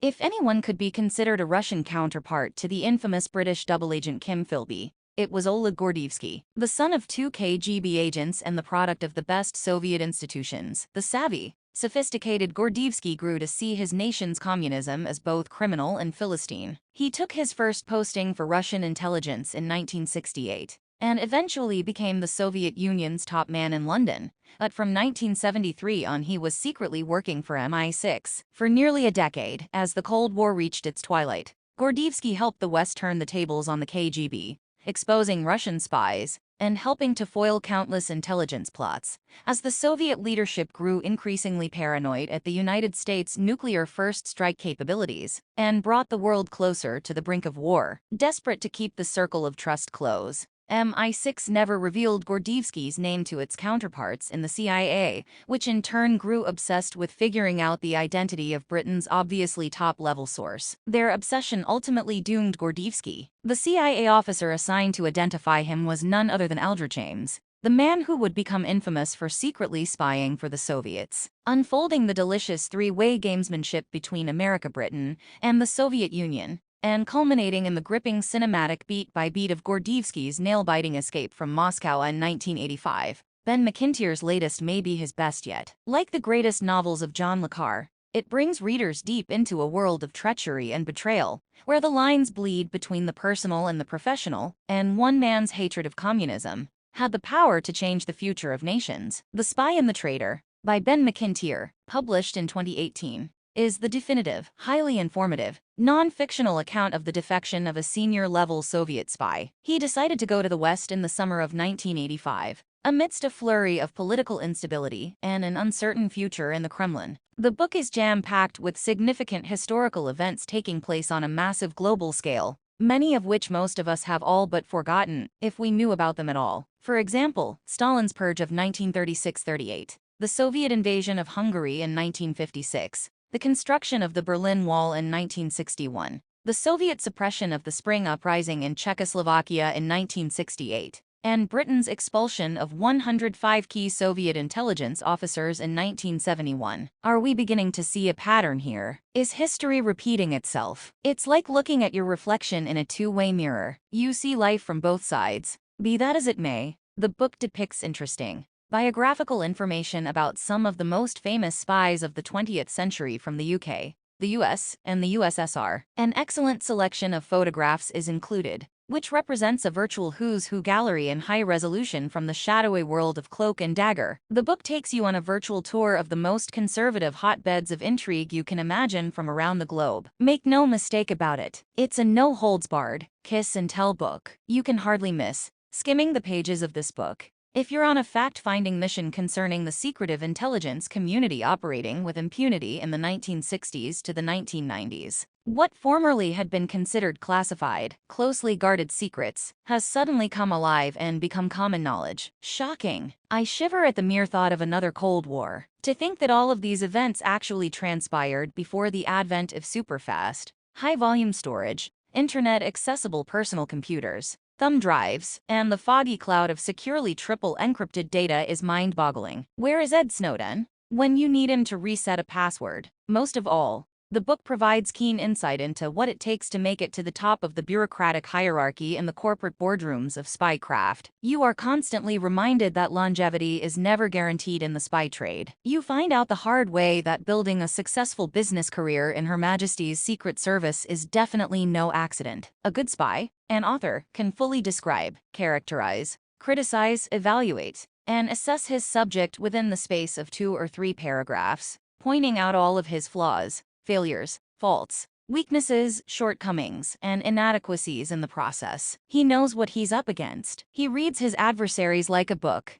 If anyone could be considered a Russian counterpart to the infamous British double agent Kim Philby, it was Oleg Gordievsky, the son of two KGB agents and the product of the best Soviet institutions. The savvy, sophisticated Gordievsky grew to see his nation's communism as both criminal and Philistine. He took his first posting for Russian intelligence in 1968, and eventually became the Soviet Union's top man in London. But from 1973 on he was secretly working for MI6 for nearly a decade. As the Cold War reached its twilight, Gordievsky helped the West turn the tables on the KGB, exposing Russian spies and helping to foil countless intelligence plots. As the Soviet leadership grew increasingly paranoid at the United States' nuclear first strike capabilities and brought the world closer to the brink of war, desperate to keep the circle of trust close, MI6 never revealed Gordievsky's name to its counterparts in the CIA, which in turn grew obsessed with figuring out the identity of Britain's obviously top-level source. Their obsession ultimately doomed Gordievsky. The CIA officer assigned to identify him was none other than Aldrich James, the man who would become infamous for secretly spying for the Soviets, unfolding the delicious three-way gamesmanship between America, Britain, and the Soviet Union, and culminating in the gripping cinematic beat-by-beat of Gordievsky's nail-biting escape from Moscow in 1985. Ben Macintyre's latest may be his best yet. Like the greatest novels of John le Carre, it brings readers deep into a world of treachery and betrayal, where the lines bleed between the personal and the professional, and one man's hatred of communism had the power to change the future of nations. The Spy and the Traitor, by Ben Macintyre, published in 2018. Is the definitive, highly informative, non-fictional account of the defection of a senior-level Soviet spy. He decided to go to the West in the summer of 1985, amidst a flurry of political instability and an uncertain future in the Kremlin. The book is jam-packed with significant historical events taking place on a massive global scale, many of which most of us have all but forgotten, if we knew about them at all. For example, Stalin's purge of 1936-38, the Soviet invasion of Hungary in 1956, the construction of the Berlin Wall in 1961, the Soviet suppression of the Spring Uprising in Czechoslovakia in 1968, and Britain's expulsion of 105 key Soviet intelligence officers in 1971. Are we beginning to see a pattern here? Is history repeating itself? It's like looking at your reflection in a two-way mirror. You see life from both sides. Be that as it may, the book depicts interesting biographical information about some of the most famous spies of the 20th century from the UK, the US, and the USSR. An excellent selection of photographs is included, which represents a virtual who's who gallery in high resolution from the shadowy world of Cloak and Dagger. The book takes you on a virtual tour of the most conservative hotbeds of intrigue you can imagine from around the globe. Make no mistake about it, it's a no-holds-barred, kiss-and-tell book. You can hardly miss skimming the pages of this book if you're on a fact-finding mission concerning the secretive intelligence community operating with impunity in the 1960s to the 1990s. What formerly had been considered classified, closely guarded secrets, has suddenly come alive and become common knowledge. Shocking. I shiver at the mere thought of another Cold War. To think that all of these events actually transpired before the advent of superfast, high-volume storage, internet-accessible personal computers, thumb drives, and the foggy cloud of securely triple-encrypted data is mind-boggling. Where is Ed Snowden when you need him to reset a password? Most of all, the book provides keen insight into what it takes to make it to the top of the bureaucratic hierarchy in the corporate boardrooms of spycraft. You are constantly reminded that longevity is never guaranteed in the spy trade. You find out the hard way that building a successful business career in Her Majesty's Secret Service is definitely no accident. A good spy, an author, can fully describe, characterize, criticize, evaluate, and assess his subject within the space of 2 or 3 paragraphs, pointing out all of his flaws, failures, faults, weaknesses, shortcomings, and inadequacies in the process. He knows what he's up against. He reads his adversaries like a book,